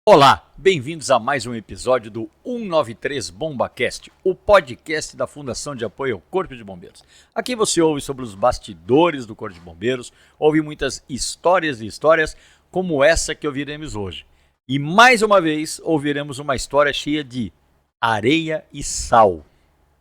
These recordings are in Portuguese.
Olá, bem-vindos a mais um episódio do 193 BombaCast, o podcast da Fundação de Apoio ao Corpo de Bombeiros. Aqui você ouve sobre os bastidores do Corpo de Bombeiros, ouve muitas histórias e histórias como essa que ouviremos hoje. E mais uma vez ouviremos uma história cheia de areia e sal.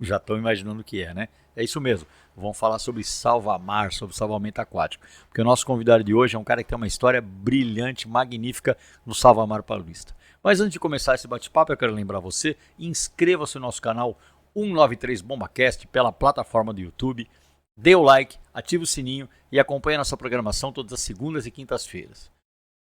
Já estão imaginando o que é, né? É isso mesmo. Vamos falar sobre salva-mar, sobre salvamento aquático. Porque o nosso convidado de hoje é um cara que tem uma história brilhante, magnífica no salva-mar paulista. Mas antes de começar esse bate-papo, eu quero lembrar você, inscreva-se no nosso canal 193 BombaCast pela plataforma do YouTube, dê o like, ative o sininho e acompanhe a nossa programação todas as segundas e quintas-feiras.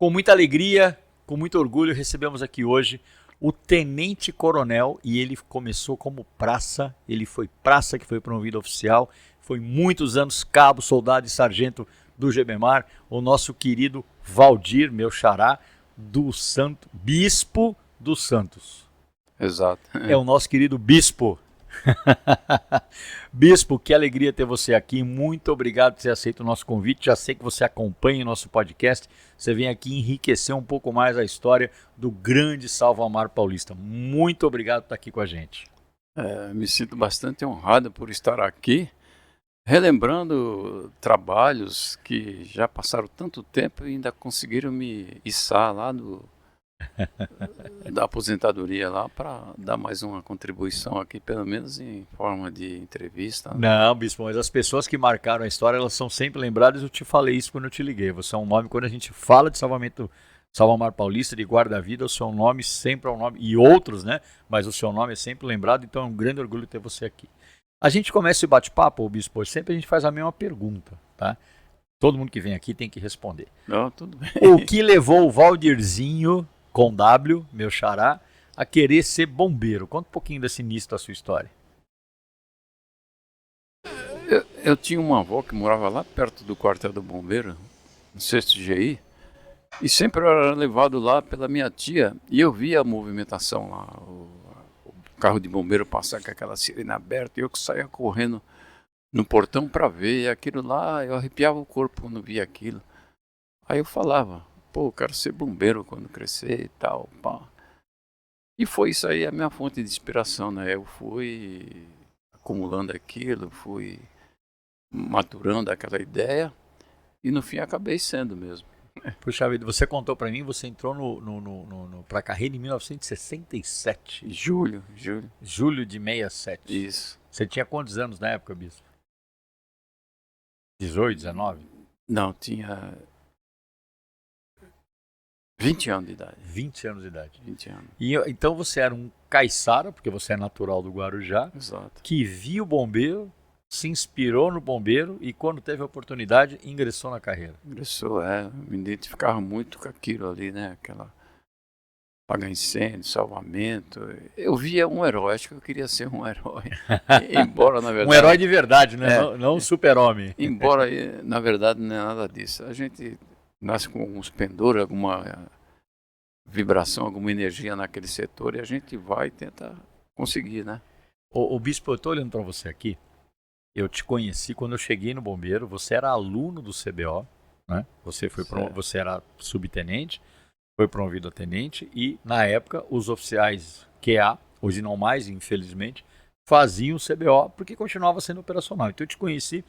Com muita alegria, com muito orgulho, recebemos aqui hoje o Tenente Coronel, e ele começou como praça, ele foi praça que foi promovido a oficial, foi muitos anos cabo, soldado e sargento do GBMAR, o nosso querido Valdir, meu xará, do Santo, Bispo dos Santos. Exato. É o nosso querido Bispo. Bispo, que alegria ter você aqui, muito obrigado por ter aceito o nosso convite, já sei que você acompanha o nosso podcast, você vem aqui enriquecer um pouco mais a história do grande salva-mar paulista, muito obrigado por estar aqui com a gente. Me sinto bastante honrado por estar aqui, relembrando trabalhos que já passaram tanto tempo e ainda conseguiram me içar lá da aposentadoria lá para dar mais uma contribuição aqui, pelo menos em forma de entrevista. Não, Bispo, mas as pessoas que marcaram a história, elas são sempre lembradas. Eu te falei isso quando eu te liguei. Você é um nome, quando a gente fala de salva-mar paulista, de guarda-vida, o seu nome sempre é um nome, e outros, né? Mas o seu nome é sempre lembrado, então é um grande orgulho ter você aqui. A gente começa esse bate-papo, Bispo, sempre a gente faz a mesma pergunta, tá? Todo mundo que vem aqui tem que responder. Não, tudo bem. O que levou o Valdirzinho, com W, meu xará, a querer ser bombeiro? Conta um pouquinho desse início da sua história. Eu tinha uma avó que morava lá perto do quartel do bombeiro, no 6º GI, e sempre eu era levado lá pela minha tia, e eu via a movimentação lá, o carro de bombeiro passar com aquela sirene aberta, e eu que saía correndo no portão para ver, e aquilo lá, eu arrepiava o corpo quando via aquilo. Aí eu falava, pô, eu quero ser bombeiro quando crescer e tal, pá. E foi isso aí a minha fonte de inspiração, né? Eu fui acumulando aquilo, fui maturando aquela ideia e no fim acabei sendo mesmo. Puxa vida, você contou pra mim, você entrou pra carreira em 1967. Julho. Julho de 67. Isso. Você tinha quantos anos na época, Bispo? 18, 19? Não, tinha 20 anos de idade. 20 anos de idade. 20 anos. E, então você era um caiçara, porque você é natural do Guarujá, Exato. que viu o bombeiro, se inspirou no bombeiro e quando teve a oportunidade, ingressou na carreira. Ingressou, me identificava muito com aquilo ali, né? Aquela apagar incêndio, salvamento. Eu via um herói, acho que eu queria ser um herói. Embora, na verdade... Um herói de verdade, né? Não um super-homem. Embora, na verdade, não é nada disso. A gente nasce com alguns pendores, alguma vibração, alguma energia naquele setor e a gente vai e tenta conseguir, né? O Bispo, eu estou olhando para você aqui. Eu te conheci quando eu cheguei no bombeiro. Você era aluno do CBO, né? Você era subtenente, foi promovido a tenente e, na época, os oficiais QA, hoje não mais, infelizmente, faziam o CBO porque continuava sendo operacional. Então eu te conheci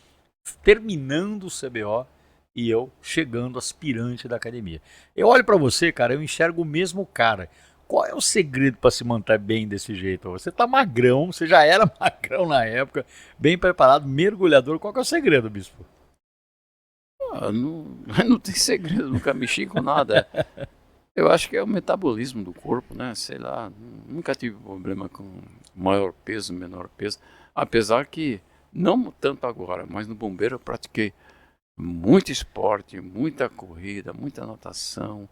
terminando o CBO e eu chegando aspirante da academia. Eu olho para você, cara, eu enxergo o mesmo cara. Qual é o segredo para se manter bem desse jeito? Você tá magrão, você já era magrão na época, bem preparado, mergulhador. Qual que é o segredo, Bispo? Não tem segredo, nunca mexi com nada. Eu acho que é o metabolismo do corpo, né? Sei lá, nunca tive problema com maior peso, menor peso. Apesar que, não tanto agora, mas no bombeiro eu pratiquei muito esporte, muita corrida, muita natação.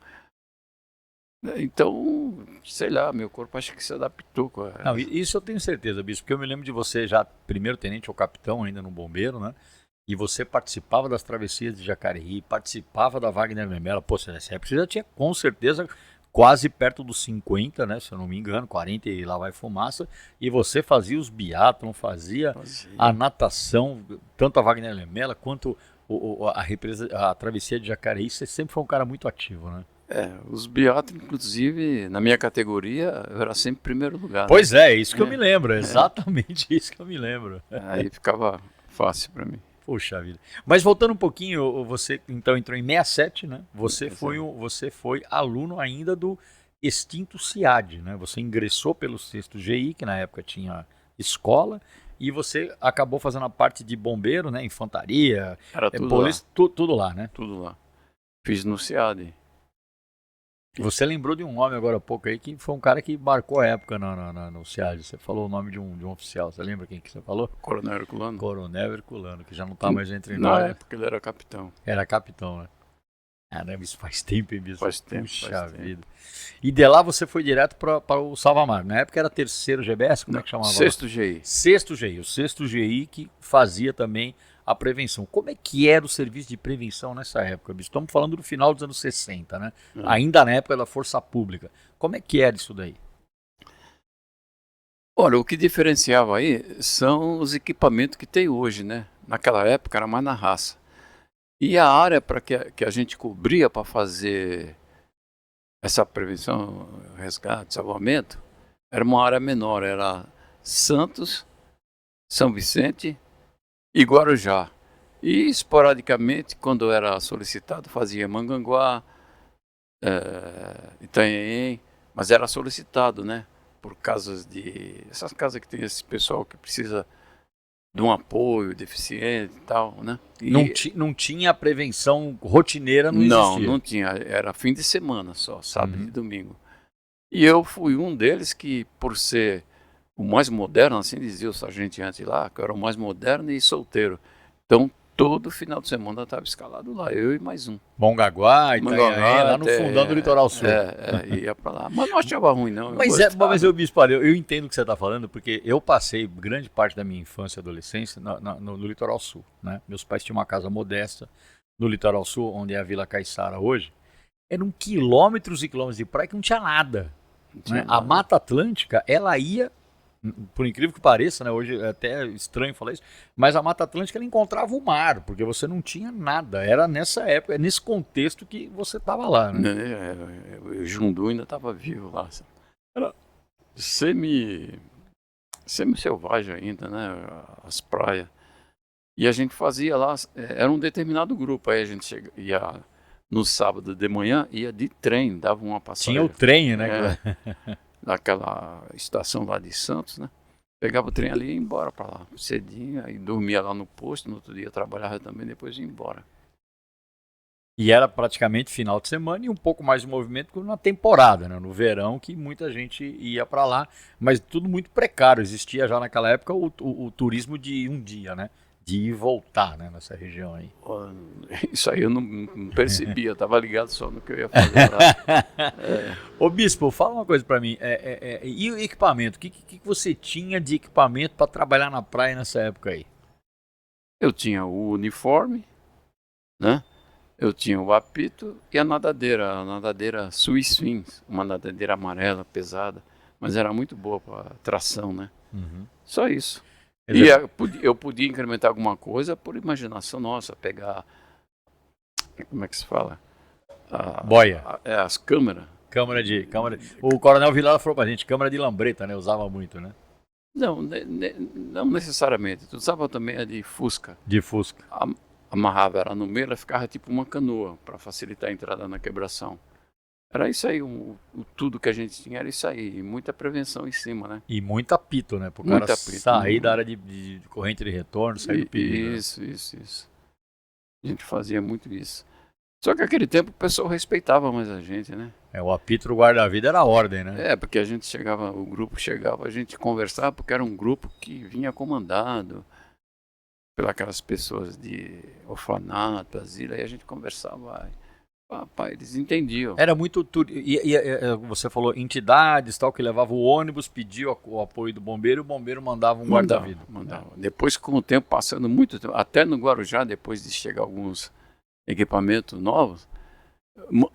Então, sei lá, meu corpo acho que se adaptou. Não, isso eu tenho certeza, Bispo, porque eu me lembro de você já primeiro tenente ou capitão ainda no bombeiro, né? E você participava das travessias de Jacareí, participava da Wagner Memela. Pô, nessa época você já tinha com certeza quase perto dos 50, né? Se eu não me engano, 40 e lá vai fumaça. E você fazia os biatlon, fazia a natação, tanto a Wagner Memela quanto a travessia de Jacareí. Você sempre foi um cara muito ativo, né? Os biatlos, inclusive, na minha categoria, eu era sempre primeiro lugar. Pois né? é, isso que eu me lembro, exatamente isso que eu me lembro. Aí ficava fácil para mim. Puxa vida. Mas voltando um pouquinho, você então entrou em 67, né? Você foi aluno ainda do extinto CIAD, né? Você ingressou pelo sexto GI, que na época tinha escola, e você acabou fazendo a parte de bombeiro, né? Infantaria, Era tudo polícia, tudo lá, né? Tudo lá. Fiz no SEAD. Você lembrou de um nome agora há pouco aí, que foi um cara que marcou a época no CIAD. Você falou o nome de um oficial. Você lembra quem que você falou? Coronel Herculano. Coronel Herculano, que já não tá mais entre Na nós. época ele era capitão. Era capitão, né? Caramba, isso faz tempo, hein, Bispo? Faz tempo. Puxa vida. E de lá você foi direto para o Salvamar. Na época era terceiro GBS, como é que chamava? Sexto GI. Sexto GI. O sexto GI que fazia também a prevenção. Como é que era o serviço de prevenção nessa época, Bispo? Estamos falando do final dos anos 60, né? Ainda na época da Força Pública. Como é que era isso daí? Olha, o que diferenciava aí são os equipamentos que tem hoje, né? Naquela época era mais na raça. E a área que a gente cobria para fazer essa prevenção, resgate, salvamento, era uma área menor. Era Santos, São Vicente e Guarujá. E esporadicamente, quando era solicitado, fazia Manganguá, Itanhaém, mas era solicitado, né? Por casas essas casas que tem esse pessoal que precisa de um apoio deficiente e tal, né? Não tinha prevenção rotineira, não existia? Não tinha. Era fim de semana só, sábado e domingo. E eu fui um deles que, por ser o mais moderno, assim dizia o sargento lá, que eu era o mais moderno e solteiro. Então, todo final de semana eu estava escalado lá, eu e mais um. Mongaguá, Itanhaém, lá no fundão do Litoral Sul. Ia para lá. Mas não achava ruim, não. Mas eu, Bispo, eu entendo o que você está falando, porque eu passei grande parte da minha infância e adolescência no Litoral Sul, né? Meus pais tinham uma casa modesta no Litoral Sul, onde é a Vila Caiçara hoje. Eram quilômetros e quilômetros de praia que não tinha nada. Né? A Mata Atlântica, ela ia, por incrível que pareça, né? Hoje é até estranho falar isso, mas a Mata Atlântica ela encontrava o mar, porque você não tinha nada. Era nessa época, nesse contexto que você estava lá, né? O Jundu ainda estava vivo lá. Era semi-selvagem ainda, né? As praias. E a gente fazia lá, era um determinado grupo, aí a gente ia no sábado de manhã, ia de trem, dava uma passagem. Tinha o trem, né? Naquela estação lá de Santos, né? Pegava o trem ali e ia embora para lá, cedinho, aí dormia lá no posto, no outro dia trabalhava também, depois ia embora. E era praticamente final de semana e um pouco mais de movimento na temporada, né? No verão, que muita gente ia para lá, mas tudo muito precário. Existia já naquela época o turismo de um dia, né? De ir e voltar, né? Nessa região aí. Isso aí eu não percebia, eu estava ligado só no que eu ia fazer lá. Ô Bispo, fala uma coisa para mim. E o equipamento? O que você tinha de equipamento para trabalhar na praia nessa época aí? Eu tinha o uniforme, né? Eu tinha o apito e a nadadeira Swiss Fins, uma nadadeira amarela, pesada, mas era muito boa para tração, né? Só isso. E eu podia incrementar alguma coisa por imaginação nossa, pegar, como é que se fala? Boia. As câmeras. O Coronel Vilela falou pra gente, câmera de lambreta, né? Usava muito, né? Não necessariamente. Tu usava também a de Fusca. De Fusca. Amarrava ela no meio, ela ficava tipo uma canoa para facilitar a entrada na quebração. Era isso aí, tudo que a gente tinha era isso aí, e muita prevenção em cima, né? E muito apito, né? Pro cara sair da área de corrente de retorno, sair do perigo. Isso. A gente fazia muito isso. Só que naquele tempo o pessoal respeitava mais a gente, né? O apito do guarda-vida era a ordem, né? Porque a gente chegava, o grupo chegava, a gente conversava, porque era um grupo que vinha comandado pelas pessoas de orfanato, asilo, aí a gente conversava. Papai, eles entendiam. Era muito... você falou entidades, tal, que levavam o ônibus, pediu o apoio do bombeiro, e o bombeiro mandava um guarda-vida. Mandava. Depois, com o tempo, passando muito tempo, até no Guarujá, depois de chegar alguns equipamentos novos,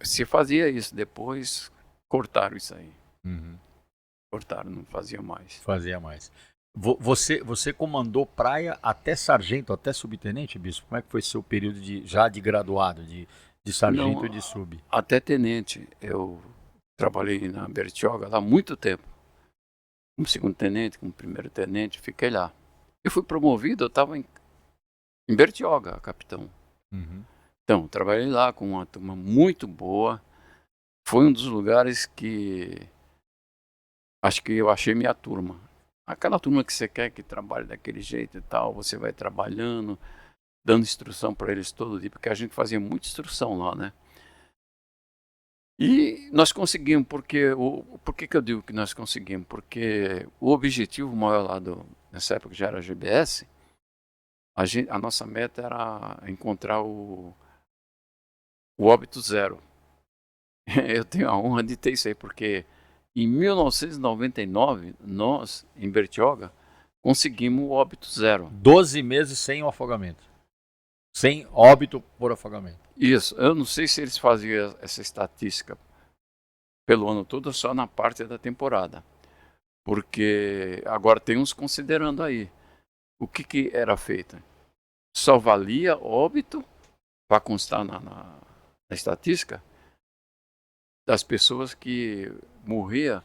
se fazia isso. Depois, cortaram isso aí. Cortaram, não fazia mais. Fazia mais. Você comandou praia até sargento, até subtenente, Bispo? Como é que foi seu período já de graduado, de De sargento Não, e de sub. até tenente. Eu trabalhei na Bertioga lá há muito tempo. Como segundo tenente, como primeiro tenente, fiquei lá. Eu fui promovido, eu estava em Bertioga, capitão. Uhum. Então, trabalhei lá com uma turma muito boa. Foi um dos lugares que acho que eu achei minha turma. Aquela turma que você quer que trabalhe daquele jeito e tal, você vai trabalhando, dando instrução para eles todo dia, porque a gente fazia muita instrução lá, né? E nós conseguimos, por que eu digo que nós conseguimos? Porque o objetivo maior lá nessa época já era a GBS, a nossa meta era encontrar o óbito zero. Eu tenho a honra de ter isso aí, porque em 1999, nós, em Bertioga, conseguimos o óbito zero. 12 meses sem o afogamento. Sem óbito por afogamento. Isso, eu não sei se eles faziam essa estatística pelo ano todo ou só na parte da temporada. Porque agora tem uns considerando aí. O que era feito? Só valia óbito, para constar na estatística, das pessoas que morriam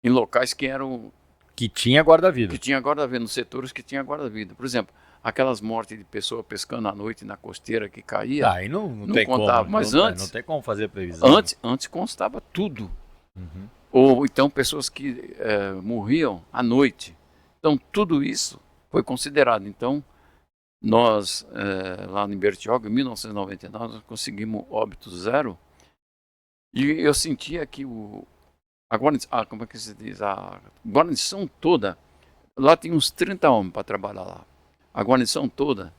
em locais que eram... Que tinha guarda-vida. Que tinha guarda-vida, nos setores que tinha guarda-vida. Por exemplo, aquelas mortes de pessoa pescando à noite na costeira que caía, Aí não tem contava. como. Mas não tem como fazer previsão. Antes constava tudo. Uhum. Ou então pessoas que morriam à noite. Então tudo isso foi considerado. Então nós, lá em Bertioga, em 1999, nós conseguimos óbito zero. E eu sentia que como é que se diz? A guarnição toda, lá tinha uns 30 homens para trabalhar lá. A guarnição toda,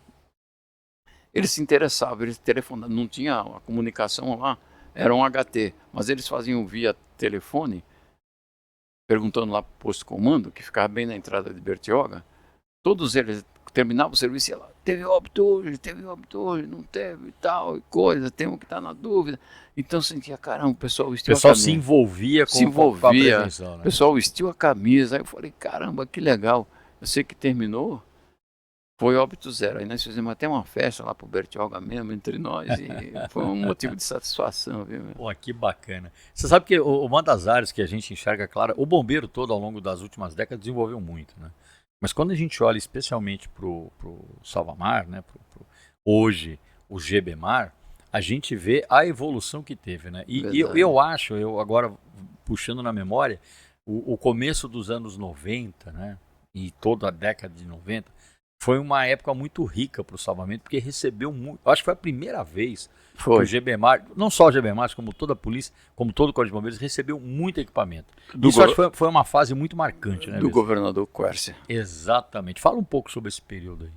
eles se interessavam, eles telefonavam, não tinha a comunicação lá, era um HT, mas eles faziam via telefone, perguntando lá para o posto de comando, que ficava bem na entrada de Bertioga. Todos eles terminavam o serviço e iam lá, teve óbito hoje, não teve, tal, e coisa, tem um que está na dúvida. Então eu sentia, caramba, o pessoal vestiu a camisa. Se envolvia com a prevenção, né? O pessoal vestiu a camisa. Aí eu falei, caramba, que legal. Eu sei que terminou, foi óbito zero. Aí nós fizemos até uma festa lá pro Bertioga mesmo, entre nós, e foi um motivo de satisfação, viu? Pô, que bacana. Você sabe que uma das áreas que a gente enxerga, claro, o bombeiro todo ao longo das últimas décadas desenvolveu muito, né? Mas quando a gente olha especialmente pro Salvamar, né, hoje o GBMar, a gente vê a evolução que teve, né? E eu acho, agora puxando na memória, o começo dos anos 90, né, e toda a década de 90, foi uma época muito rica para o salvamento, porque recebeu muito. Acho que foi a primeira vez que o GBMar, não só o GBMar, mas como toda a polícia, como todo o Corpo de Bombeiros, recebeu muito equipamento. Isso acho que foi uma fase muito marcante, né? Do governador Quércia. Exatamente. Fala um pouco sobre esse período aí.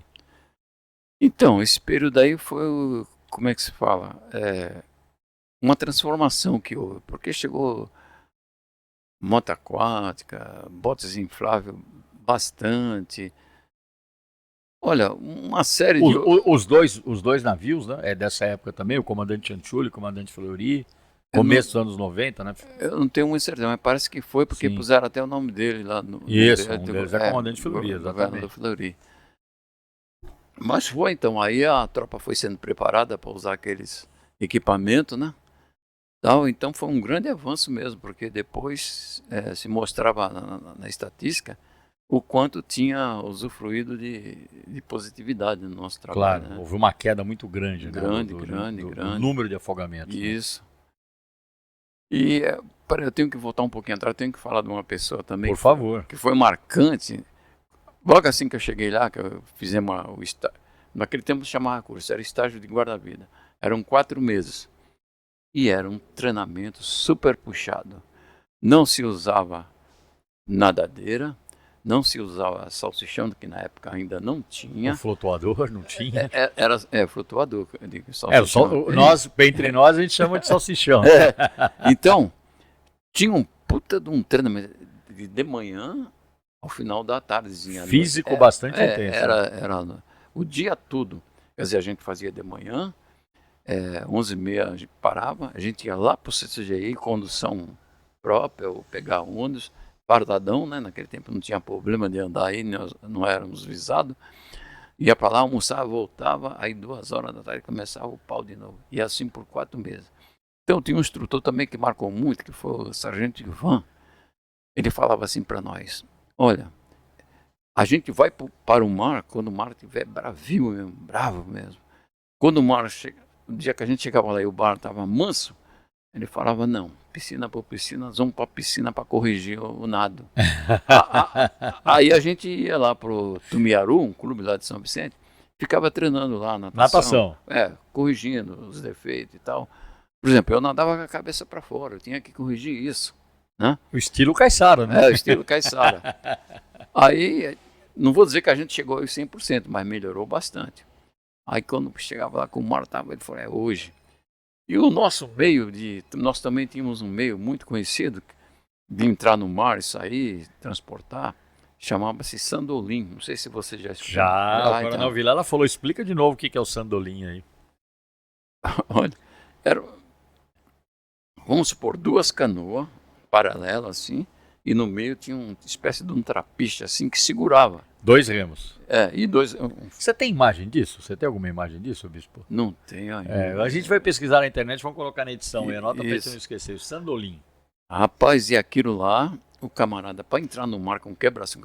Então, esse período aí foi, como é que se fala? Uma transformação que houve, porque chegou moto aquática, botas infláveis bastante. Olha, uma série de... Os dois navios, né? É dessa época também, o comandante Antioli, o comandante Fleury, começo dos anos 90, né? Eu não tenho muita certeza, mas parece que foi, porque Sim. Puseram até o nome dele lá no... Isso, um deles é comandante Fleury, exatamente. Fleury. Mas foi então, aí a tropa foi sendo preparada para usar aqueles equipamentos, né? Então foi um grande avanço mesmo, porque depois se mostrava na estatística o quanto tinha usufruído de positividade no nosso trabalho. Claro, né? houve uma queda muito grande, grande. do número de afogamentos. Isso. Né? E eu tenho que voltar um pouquinho atrás, eu tenho que falar de uma pessoa também. Por favor. Que foi marcante. Logo assim que eu cheguei lá, que eu fizemos o estágio, naquele tempo chamava curso, era estágio de guarda-vida. Eram 4 meses. E era um treinamento super puxado. Não se usava nadadeira, não se usava salsichão, que na época ainda não tinha. O flutuador não tinha. Era flutuador, eu digo, salsichão. Entre nós a gente chama de salsichão. Então, tinha um puta de um treinamento de manhã ao final da tardezinha. Físico bastante intenso. Era o dia todo. Quer dizer, a gente fazia de manhã, 11h30 a gente parava, a gente ia lá para o CCGI, condução própria, ou pegar ônibus, fardadão, né? Naquele tempo não tinha problema de andar aí, nós não éramos visados. Ia para lá, almoçava, voltava, aí 2 horas da tarde começava o pau de novo. E assim por 4 meses. Então tinha um instrutor também que marcou muito, que foi o Sargento Ivan. Ele falava assim para nós: olha, a gente vai para o mar quando o mar estiver bravio mesmo, bravo mesmo. Quando o mar chega, o dia que a gente chegava lá e o bar estava manso, ele falava: não, piscina por piscina, nós vamos para a piscina para corrigir o nado. Aí a gente ia lá pro Tumiaru, um clube lá de São Vicente, ficava treinando lá natação. Corrigindo os defeitos e tal. Por exemplo, eu nadava com a cabeça para fora, eu tinha que corrigir isso, né? O estilo caiçara, né? O estilo caiçara. Aí, não vou dizer que a gente chegou aos 100%, mas melhorou bastante. Aí quando chegava lá com o mar, ele falou: é hoje. E o nosso meio nós também tínhamos um meio muito conhecido de entrar no mar e sair, transportar, chamava-se Sandolim. Não sei se você já escutou. Já, o Coronel Vilela falou, explica de novo o que é o Sandolim aí. Olha, vamos supor, 2 canoas paralelas assim, e no meio tinha uma espécie de um trapiche assim que segurava. 2 remos. E 2... Você tem imagem disso? Você tem alguma imagem disso, Bispo? Não tenho ainda. A gente vai pesquisar na internet, vamos colocar na edição aí, anota pra gente não esquecer. Sandolim. Rapaz, e aquilo lá, o camarada, para entrar no mar com quebra-braço,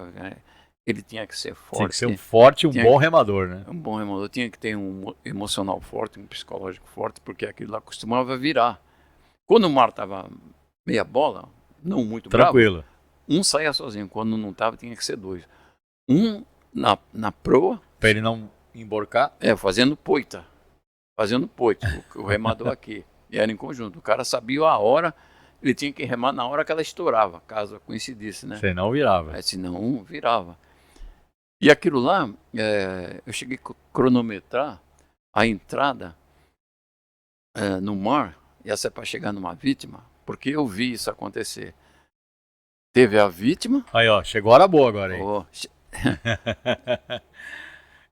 ele tinha que ser forte. Tinha que ser um forte, bom remador, né? Um bom remador, tinha que ter um emocional forte, um psicológico forte, porque aquilo lá costumava virar. Quando o mar estava meia bola, não muito tranquilo, bravo, um saía sozinho. Quando não estava, tinha que ser 2. Um na proa. Para ele não emborcar? Fazendo poita. O remador aqui. E era em conjunto. O cara sabia a hora, ele tinha que remar na hora que ela estourava, caso coincidisse, né? Senão virava. Senão virava. E aquilo lá, eu cheguei a cronometrar a entrada no mar, e essa é para chegar numa vítima, porque eu vi isso acontecer. Teve a vítima. Aí, ó, chegou a hora boa agora aí.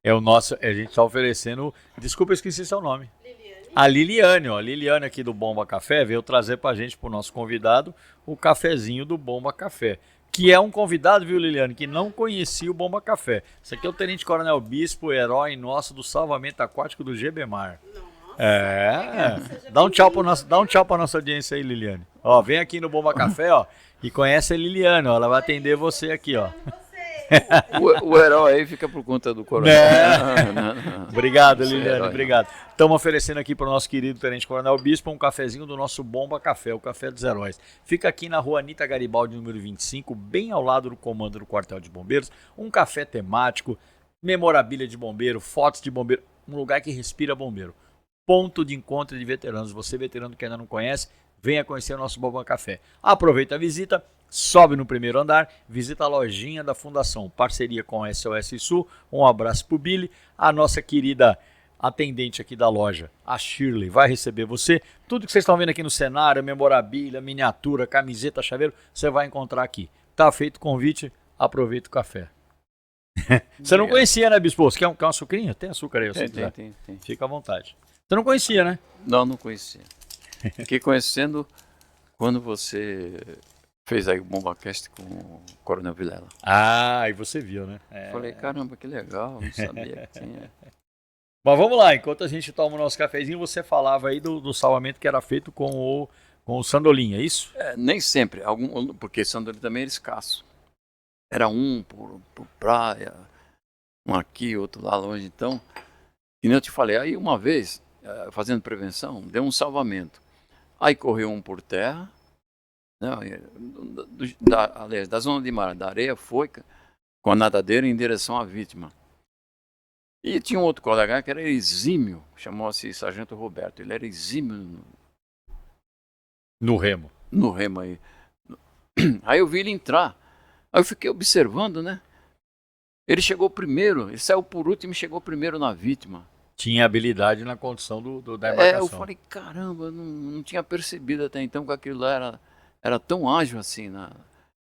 É o nosso, a gente está oferecendo. Desculpa, eu esqueci seu nome. Liliane. A Liliane, ó. A Liliane aqui do Bomba Café veio trazer pra gente, pro nosso convidado, o cafezinho do Bomba Café. Que é um convidado, viu, Liliane, que não conhecia o Bomba Café. Esse aqui é o Tenente Coronel Bispo, herói nosso do salvamento aquático do GBMAR. Nossa. Dá um tchau pra nossa audiência aí, Liliane. Ó, vem aqui no Bomba Café, ó, e conhece a Liliane, ó. Ela vai atender você aqui, ó. O herói aí fica por conta do coronel. Não. Obrigado, Liliane, obrigado. Estamos oferecendo aqui para o nosso querido Tenente Coronel Bispo um cafezinho do nosso Bomba Café, o Café dos Heróis. Fica aqui na rua Anita Garibaldi, número 25, bem ao lado do comando do Quartel de Bombeiros. Um café temático, memorabilia de bombeiro, fotos de bombeiro, um lugar que respira bombeiro. Ponto de encontro de veteranos. Você, veterano que ainda não conhece, venha conhecer o nosso Bomba Café. Aproveita a visita, sobe no primeiro andar, visita a lojinha da Fundação, parceria com a SOS Sul. Um abraço pro Billy, a nossa querida atendente aqui da loja, a Shirley, vai receber você. Tudo que vocês estão vendo aqui no cenário, memorabilia, miniatura, camiseta, chaveiro, você vai encontrar aqui. Tá feito o convite, aproveita o café. Você não conhecia, né, Bispo? Você quer um açucrinho? Tem açúcar aí, se quiser. Tem. Fica à vontade. Você não conhecia, né? Não conhecia. Fiquei conhecendo quando você fez aí o BombaCast com o Coronel Vilela. E você viu, né? Falei, caramba, que legal, não sabia que tinha. Mas vamos lá, enquanto a gente toma o nosso cafezinho, você falava aí do salvamento que era feito com o Sandolim, é isso? Nem sempre, porque Sandolim também era escasso. Era um por praia, um aqui, outro lá longe, então. E nem eu te falei, aí uma vez, fazendo prevenção, deu um salvamento. Aí correu um por terra, né, aliás, da zona de mar, da areia, foi com a nadadeira em direção à vítima. E tinha um outro colega que era exímio, chamou-se Sargento Roberto, ele era exímio no remo. No remo aí. Aí eu vi ele entrar, aí eu fiquei observando, né? Ele chegou primeiro, ele saiu por último e chegou primeiro na vítima. Tinha habilidade na condução da embarcação. Eu falei, caramba, não tinha percebido até então que aquilo lá era tão ágil assim,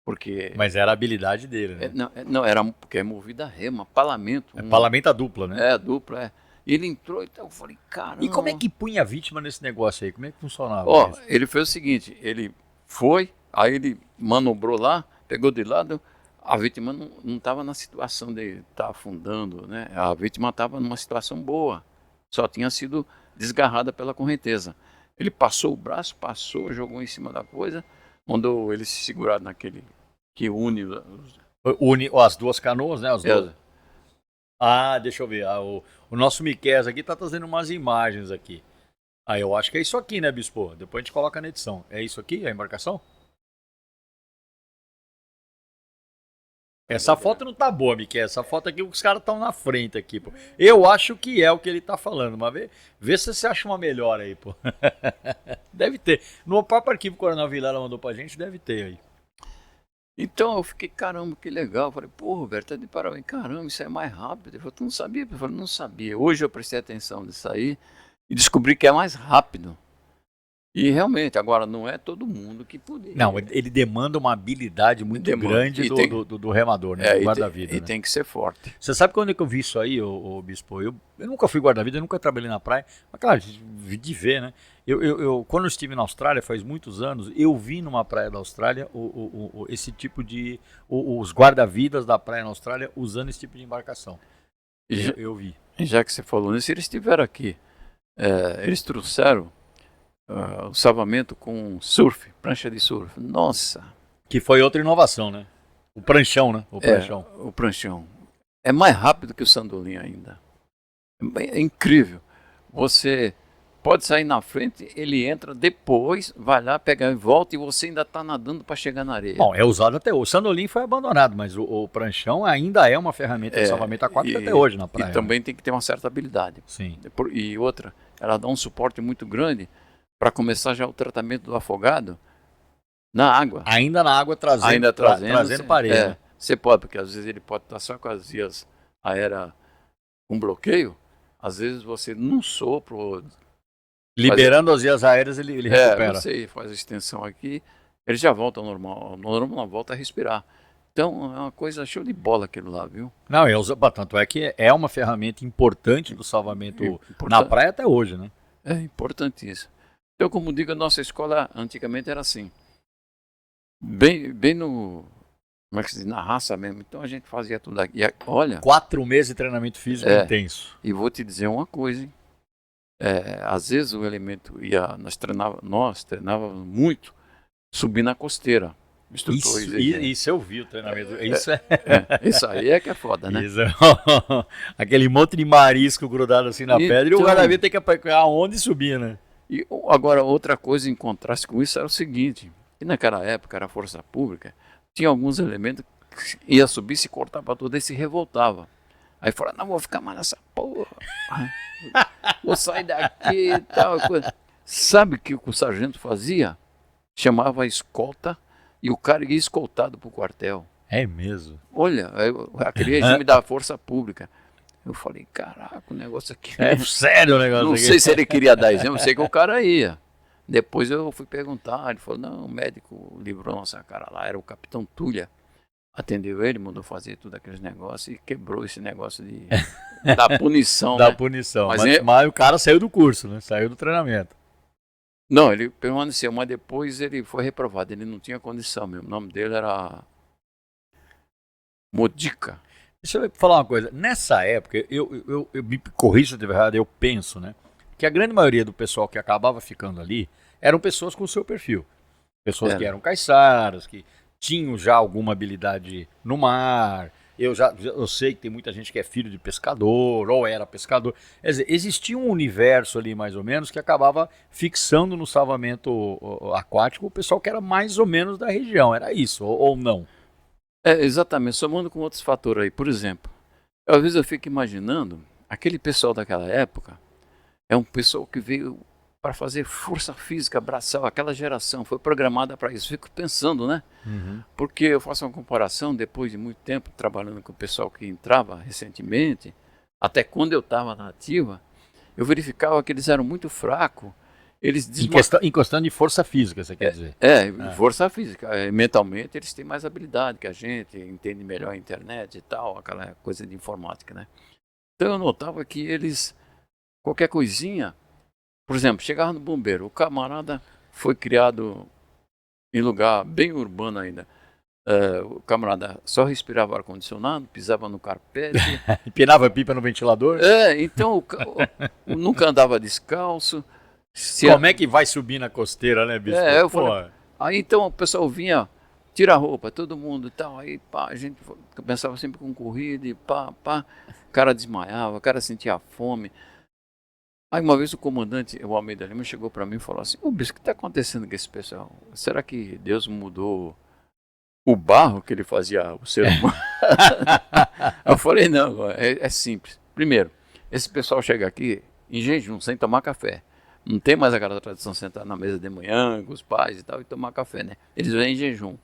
porque... Mas era a habilidade dele, né? Não, era porque é movida a remo, palamento. Palamento a dupla, né? Dupla. Ele entrou e então eu falei, caramba... E como é que punha a vítima nesse negócio aí? Como é que funcionava? Ele fez o seguinte, ele foi, aí ele manobrou lá, pegou de lado, a vítima não estava na situação de estar afundando, né? A vítima estava numa situação boa, só tinha sido desgarrada pela correnteza. Ele passou o braço, jogou em cima da coisa, mandou ele se segurar naquele que une Une as duas canoas, né? As duas. é, Ah, deixa eu ver. O nosso Miquel aqui tá trazendo umas imagens aqui. Ah, eu acho que é isso aqui, né, Bispo? Depois a gente coloca na edição. É isso aqui, a embarcação? Essa foto não tá boa, Miquel. Essa foto aqui, os caras estão na frente aqui, pô. Eu acho que é o que ele tá falando, mas vê se você acha uma melhor aí, pô. Deve ter. No próprio arquivo que o Coronel Vilela mandou pra gente, deve ter aí. Então eu fiquei, caramba, que legal. Eu falei, pô, Roberto, tá de parabéns. Caramba, isso é mais rápido. Ele falou, tu não sabia? Eu falei, não sabia. Hoje eu prestei atenção nisso aí e descobri que é mais rápido. E realmente, agora não é todo mundo que poderia. Não, ele demanda uma habilidade muito grande do remador, né? Do guarda-vida. E né? tem que ser forte. Você sabe quando é que eu vi isso aí, ô Bispo? Eu nunca fui guarda-vida, eu nunca trabalhei na praia. Mas claro, de ver, né? Quando eu estive na Austrália, faz muitos anos, eu vi numa praia da Austrália esse tipo de... os guarda-vidas da praia na Austrália usando esse tipo de embarcação. Eu vi. Já que você falou nisso, eles estiveram aqui. Eles trouxeram o salvamento com surf, prancha de surf. Nossa! Que foi outra inovação, né? O pranchão, né? O pranchão. O pranchão. É mais rápido que o sandolim ainda. É incrível. Você pode sair na frente, ele entra, depois vai lá, pega e volta e você ainda está nadando para chegar na areia. Bom, é usado até hoje. O sandolim foi abandonado, mas o pranchão ainda é uma ferramenta de salvamento aquático até hoje na praia. E também tem que ter uma certa habilidade. Sim. E outra, ela dá um suporte muito grande para começar já o tratamento do afogado na água. Ainda na água trazendo parede. Né? Você pode, porque às vezes ele pode estar só com as vias aéreas com bloqueio, às vezes você num sopro... Liberando as vias aéreas, ele recupera. Você faz a extensão aqui, ele já volta ao normal, volta a respirar. Então é uma coisa show de bola aquilo lá, viu? Não, tanto é que é uma ferramenta importante do salvamento na praia até hoje, né? É importantíssimo. Então, como digo, a nossa escola antigamente era assim, bem no, como é que se diz, na raça mesmo. Então a gente fazia tudo aqui. E, olha, 4 meses de treinamento físico intenso. E vou te dizer uma coisa, hein? Às vezes o elemento nós treinávamos muito subir na costeira. Isso eu vi o treinamento. Isso aí é que é foda, né? Isso. Aquele monte de marisco grudado assim na pedra e o guarda-vida tem que aplicar onde subir, né? E agora, outra coisa em contraste com isso era o seguinte, que naquela época era a força pública, tinha alguns elementos que ia subir, se cortava tudo e se revoltava. Aí falaram, não vou ficar mais nessa porra, vou sair daqui e tal. Coisa. Sabe o que o sargento fazia? Chamava a escolta e o cara ia escoltado para o quartel. É mesmo? Olha, aquele regime da força pública. Eu falei, caraca, o negócio aqui... É sério o negócio Não aqui. sei se ele queria dar exemplo, sei que o cara ia. Depois eu fui perguntar, ele falou, não, o médico livrou nossa cara lá, era o capitão Tulha. Atendeu ele, mandou fazer tudo aqueles negócios e quebrou esse negócio da punição. Da né? punição. Mas o cara saiu do curso, né? Saiu do treinamento. Não, ele permaneceu, mas depois ele foi reprovado, ele não tinha condição mesmo. O nome dele era Modica. Deixa eu falar uma coisa. Nessa época, eu me corrijo de verdade, eu penso, né? Que a grande maioria do pessoal que acabava ficando ali eram pessoas com o seu perfil. Pessoas que eram caiçaras, que tinham já alguma habilidade no mar. Eu sei que tem muita gente que é filho de pescador, ou era pescador. Quer dizer, existia um universo ali, mais ou menos, que acabava fixando no salvamento aquático o pessoal que era mais ou menos da região. Era isso, ou não? Exatamente, somando com outros fatores aí. Por exemplo, às vezes eu fico imaginando, aquele pessoal daquela época é um pessoal que veio para fazer força física braçal, aquela geração foi programada para isso. Fico pensando, né? Uhum. Porque eu faço uma comparação, depois de muito tempo trabalhando com o pessoal que entrava recentemente, até quando eu estava na ativa, eu verificava que eles eram muito fracos. Em questão de força física, você quer dizer? Força física. Mentalmente eles têm mais habilidade que a gente, entendem melhor a internet e tal, aquela coisa de informática, né? Então eu notava que eles, qualquer coisinha, por exemplo, chegava no bombeiro, o camarada foi criado em lugar bem urbano ainda. O camarada só respirava ar-condicionado, pisava no carpete. Empinava a pipa no ventilador. Então nunca andava descalço. Como é que vai subir na costeira, né, bispo? Eu falei, aí então o pessoal vinha, tira a roupa, todo mundo e tal. Aí pá, a gente começava sempre com corrida e pá, o cara desmaiava, o cara sentia fome. Aí uma vez o comandante, o Almeida Lima, chegou para mim e falou assim: ô bispo, o que está acontecendo com esse pessoal? Será que Deus mudou o barro que ele fazia o ser humano? Eu falei, não, é simples. Primeiro, esse pessoal chega aqui em jejum, sem tomar café. Não tem mais aquela tradição de sentar na mesa de manhã com os pais e tal e tomar café, né? Eles vêm em jejum.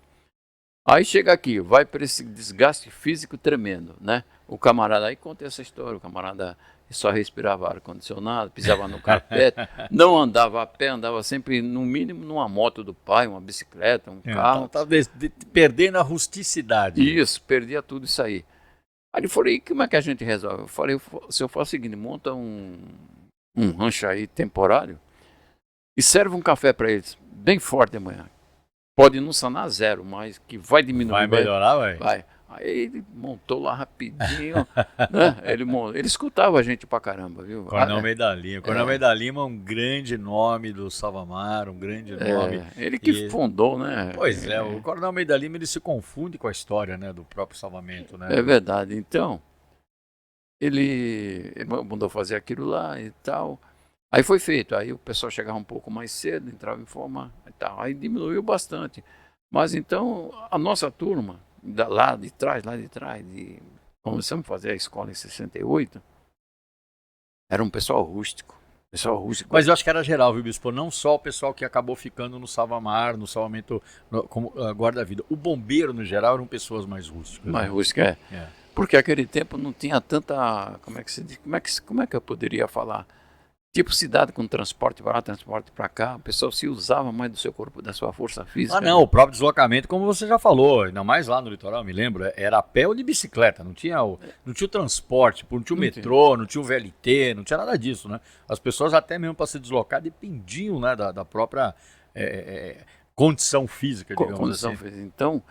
Aí chega aqui, vai para esse desgaste físico tremendo, né? O camarada aí conta essa história, o camarada só respirava ar-condicionado, pisava no carpete, não andava a pé, andava sempre, no mínimo, numa moto do pai, uma bicicleta, um carro. Então, estava perdendo a rusticidade. Isso, perdia tudo isso aí. Aí ele falou, e como é que a gente resolve? Eu falei, se eu faço o seguinte, monta um rancho aí temporário e serve um café para eles, bem forte de manhã. Pode não sanar zero, mas que vai diminuir. Vai melhorar, vai. Aí ele montou lá rapidinho, né? Ele escutava a gente pra caramba, viu? Coronel Almeida Lima. Coronel Almeida Lima é um grande nome do Salvamar, um grande nome. Ele que fundou, né? Pois é, o Coronel Almeida Lima ele se confunde com a história, né, do próprio salvamento, né? É verdade. Então, ele mandou fazer aquilo lá e tal. Aí foi feito. Aí o pessoal chegava um pouco mais cedo, entrava em forma e tal. Aí diminuiu bastante. Mas então, a nossa turma, lá de trás, começamos a fazer a escola em 68, era um pessoal rústico. Mas eu acho que era geral, viu, bispo? Não só o pessoal que acabou ficando no salva-mar, no salvamento como guarda-vida. O bombeiro, no geral, eram pessoas mais rústicas. Mais rústicas, Porque aquele tempo não tinha tanta... Como é que se diz? Como é que eu poderia falar? Tipo cidade com transporte para lá, transporte para cá, o pessoal se usava mais do seu corpo, da sua força física. Não, o próprio deslocamento, como você já falou, ainda mais lá no litoral, me lembro, era a pé ou de bicicleta, não tinha o transporte, não tinha o metrô, não tinha o VLT, não tinha nada disso, né? As pessoas até mesmo para se deslocar dependiam, né, da própria condição física, digamos assim. Física. Então,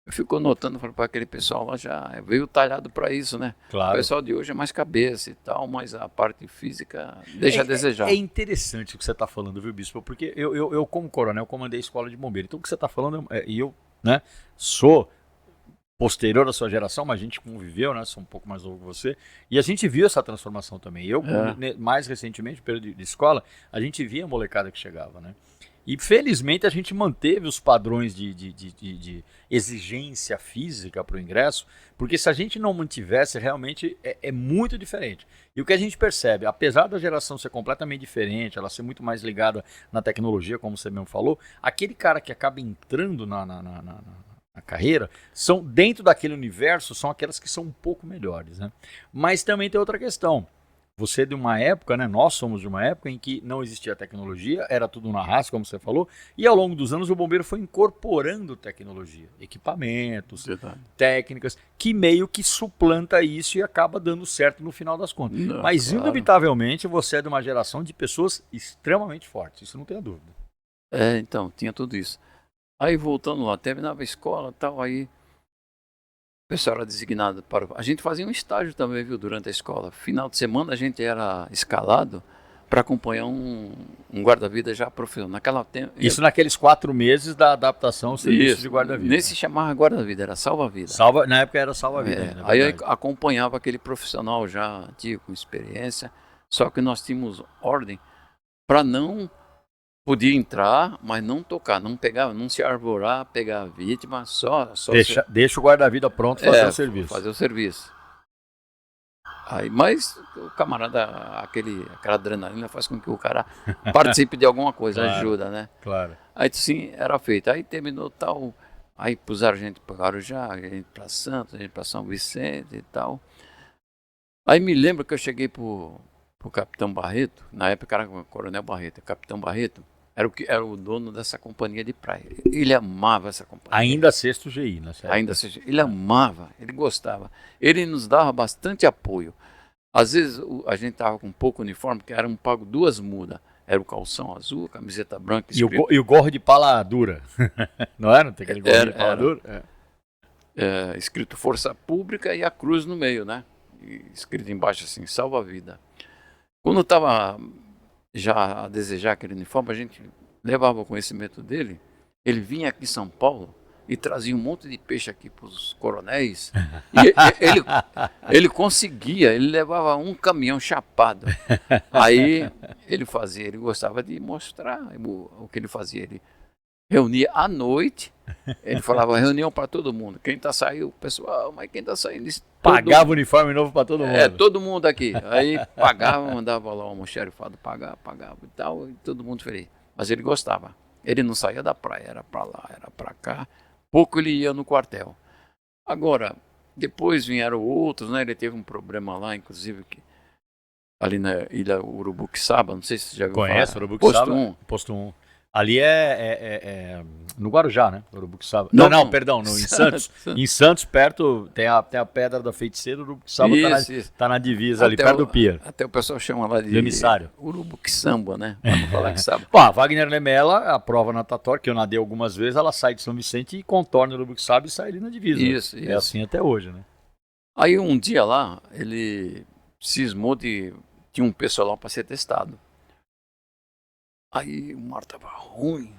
eu fico notando, falei, para aquele pessoal lá já veio talhado para isso, né? Claro. O pessoal de hoje é mais cabeça e tal, mas a parte física deixa a desejar. É interessante o que você está falando, viu, bispo? Porque eu como coronel, comandei a escola de bombeiro. Então o que você está falando, e eu, né, sou posterior à sua geração, mas a gente conviveu, né? Sou um pouco mais novo que você. E a gente viu essa transformação também. Eu, mais recentemente, período de escola, a gente via a molecada que chegava, né? E felizmente a gente manteve os padrões de exigência física para o ingresso, porque se a gente não mantivesse, realmente é muito diferente. E o que a gente percebe, apesar da geração ser completamente diferente, ela ser muito mais ligada na tecnologia, como você mesmo falou, aquele cara que acaba entrando na carreira, são dentro daquele universo, são aquelas que são um pouco melhores, né? Mas também tem outra questão. Você é de uma época, né? Nós somos de uma época em que não existia tecnologia, era tudo na raça, como você falou, e ao longo dos anos o bombeiro foi incorporando tecnologia, equipamentos, técnicas, que meio que suplanta isso e acaba dando certo no final das contas. Mas, indubitavelmente, você é de uma geração de pessoas extremamente fortes, isso não tem dúvida. Então, tinha tudo isso. Aí, voltando lá, terminava a escola e tal, aí o pessoal era designado para... A gente fazia um estágio também, viu, durante a escola. Final de semana a gente era escalado para acompanhar um guarda-vida já profissional. Isso naqueles 4 meses da adaptação ao serviço de guarda-vida. Nesse chamava guarda-vida, era salva-vida. Na época era salva-vida. Aí eu acompanhava aquele profissional já antigo, com experiência, só que nós tínhamos ordem para não... Podia entrar, mas não tocar, não pegar, não se arvorar, pegar a vítima, só deixa o guarda-vida pronto fazer o serviço. Fazer o serviço. Aí, mas o camarada, aquela adrenalina faz com que o cara participe de alguma coisa, claro, ajuda, né? Claro. Aí sim, era feito. Aí terminou tal, aí puseram a gente para Guarujá, a gente para Santos, a gente para São Vicente e tal. Aí me lembro que eu cheguei pro Capitão Barreto, na época era o Coronel Barreto, Capitão Barreto, era o dono dessa companhia de praia. Ele amava essa companhia. Ainda sexto GI, né? Ainda sexto. Ele amava, ele gostava. Ele nos dava bastante apoio. Às vezes a gente estava com pouco uniforme, porque eram pago 2 mudas. Era o calção azul, a camiseta branca. E o gorro de pala dura. Não era? Não tem aquele gorro de pala dura? escrito Força Pública e a cruz no meio, né? E escrito embaixo assim, salva a vida. Quando estava já a desejar aquele uniforme, a gente levava o conhecimento dele, ele vinha aqui em São Paulo e trazia um monte de peixe aqui para os coronéis, e ele conseguia, ele levava um caminhão chapado. Aí ele gostava de mostrar o que ele fazia, ele reunia à noite, ele falava reunião para todo mundo, quem está saindo, pessoal, mas quem está saindo? Pagava o uniforme novo para todo mundo. Todo mundo aqui. Aí pagava, mandava lá o almoxerifado pagava e tal, e todo mundo feliz. Mas ele gostava. Ele não saía da praia, era para lá, era para cá. Pouco ele ia no quartel. Agora, depois vieram outros, né? Ele teve um problema lá, inclusive, ali na ilha Urubuquixaba, não sei se você já viu falar. Conhece Urubuquixaba? Posto 1. Posto 1. Ali é no Guarujá, né? Urubuquixaba. Não, Perdão, em Santos. Em Santos, perto, tem a Pedra da Feiticeira, Urubuquixaba tá na divisa ali, perto do pier. Até o pessoal chama lá de emissário. Urubuquixamba, né? Vamos falar que sabe. Bom, a Wagner Lemela, a prova natatória, que eu nadei algumas vezes, ela sai de São Vicente e contorna o Urubuquixaba e sai ali na divisa. Isso. É assim até hoje, né? Aí um dia lá, ele cismou tinha um pessoal lá para ser testado. Aí o mar estava ruim.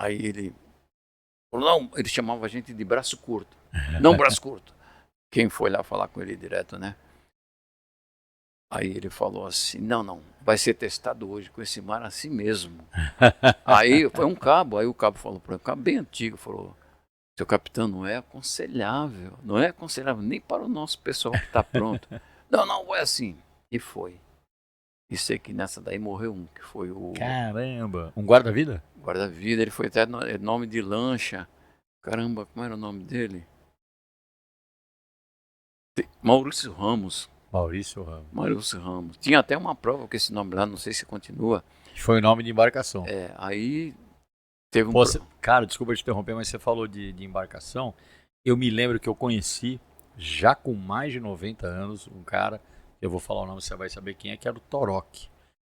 Aí ele falou, não, ele chamava a gente de braço curto. Não braço curto. Quem foi lá falar com ele direto, né? Aí ele falou assim, não, vai ser testado hoje com esse mar assim mesmo. Aí foi um cabo, aí o cabo falou para ele, um cabo bem antigo, falou, seu capitão, não é aconselhável nem para o nosso pessoal que está pronto. Não, vai assim. E foi. E sei que nessa daí morreu um, que foi o... Caramba! Um guarda-vida? Guarda-vida, ele foi até nome de lancha. Caramba, como era o nome dele? Maurício Ramos. Maurício Ramos. Tinha até uma prova com esse nome lá, não sei se continua. Foi o nome de embarcação. Aí teve Cara, desculpa te interromper, mas você falou de embarcação. Eu me lembro que eu conheci, já com mais de 90 anos, um cara... Eu vou falar o nome, você vai saber quem é, que era o Torok,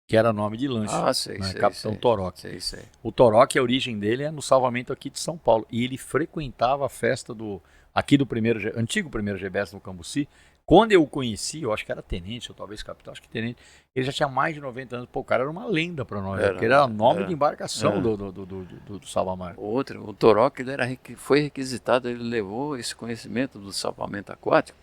que era nome de lancha. Sei. Capitão Torok. Sei. O Torok, a origem dele é no salvamento aqui de São Paulo. E ele frequentava a festa aqui do antigo primeiro GBS no Cambuci. Quando eu o conheci, eu acho que era tenente, ou talvez capitão, acho que tenente, ele já tinha mais de 90 anos. Pô, o cara era uma lenda para nós, porque ele era nome de embarcação do salvamar. O Torok, foi requisitado, ele levou esse conhecimento do salvamento aquático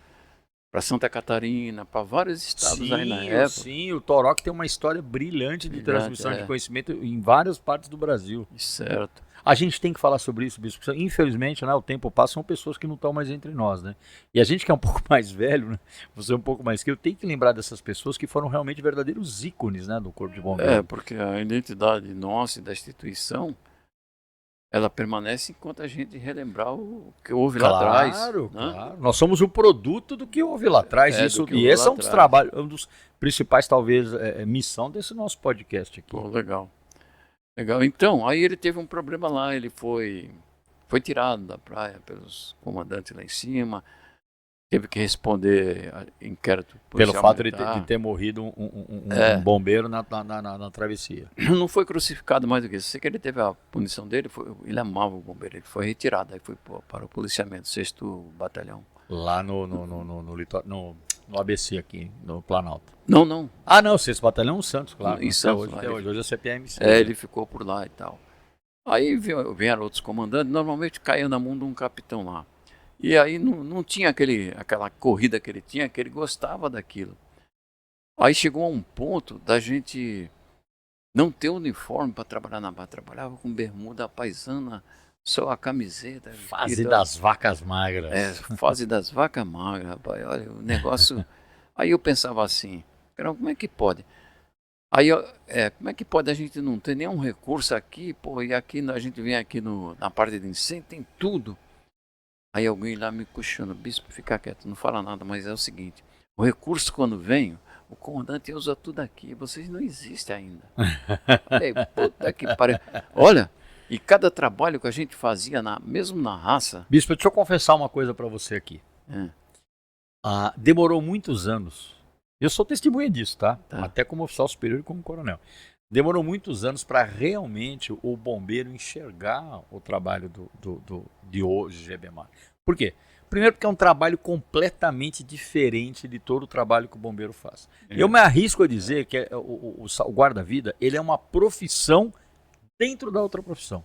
para Santa Catarina, para vários estados aí na época. Sim, o Torok tem uma história brilhante de transmissão de conhecimento em várias partes do Brasil. Certo. A gente tem que falar sobre isso, Bispo. Infelizmente, né, o tempo passa, são pessoas que não estão mais entre nós, né? E a gente que é um pouco mais velho, né? Você é um pouco mais que eu, tem que lembrar dessas pessoas que foram realmente verdadeiros ícones, né, do Corpo de Bombeiros. Porque a identidade nossa e da instituição, ela permanece enquanto a gente relembrar o que houve lá atrás. Claro. Né? Nós somos o produto do que houve lá atrás. E esse é um dos trabalhos, um dos principais, talvez, missão desse nosso podcast aqui. Pô, legal. Então, aí ele teve um problema lá, ele foi tirado da praia pelos comandantes lá em cima, teve que responder a inquérito policial. Pelo fato de ter morrido um bombeiro na travessia. Não foi crucificado mais do que isso. Sei que ele teve a punição dele, ele amava o bombeiro, ele foi retirado, aí foi para o policiamento, 6º Batalhão. Lá no ABC aqui, no Planalto. Não. Ah, não, 6º Batalhão Santos, claro. Em Santos. Hoje é CPM. Ele ficou por lá e tal. Aí vieram outros comandantes, normalmente caía na mão de um capitão lá. E aí não tinha aquela corrida que ele tinha, que ele gostava daquilo. Aí chegou a um ponto da gente não ter uniforme para trabalhar na barra. Trabalhava com bermuda paisana, só a camiseta. Fase das vacas magras. Fase das vacas magras, rapaz. Olha, o negócio... Aí eu pensava assim, como é que pode? Aí, como é que pode a gente não ter nenhum recurso aqui, pô, e aqui a gente vem aqui na parte de incêndio, tem tudo. Aí alguém lá me questionando, bispo, fica quieto, não fala nada, mas é o seguinte, o recurso quando vem, o comandante usa tudo aqui, vocês não existem ainda. Falei, puta que pariu. Olha, e cada trabalho que a gente fazia, mesmo na raça... Bispo, deixa eu confessar uma coisa para você aqui. Demorou muitos anos, eu sou testemunha disso, tá? Até como oficial superior e como coronel. demorou muitos anos para realmente o bombeiro enxergar o trabalho de hoje, GBMAR. Por quê? Primeiro porque é um trabalho completamente diferente de todo o trabalho que o bombeiro faz. Eu me arrisco a dizer que o guarda-vida, ele é uma profissão dentro da outra profissão.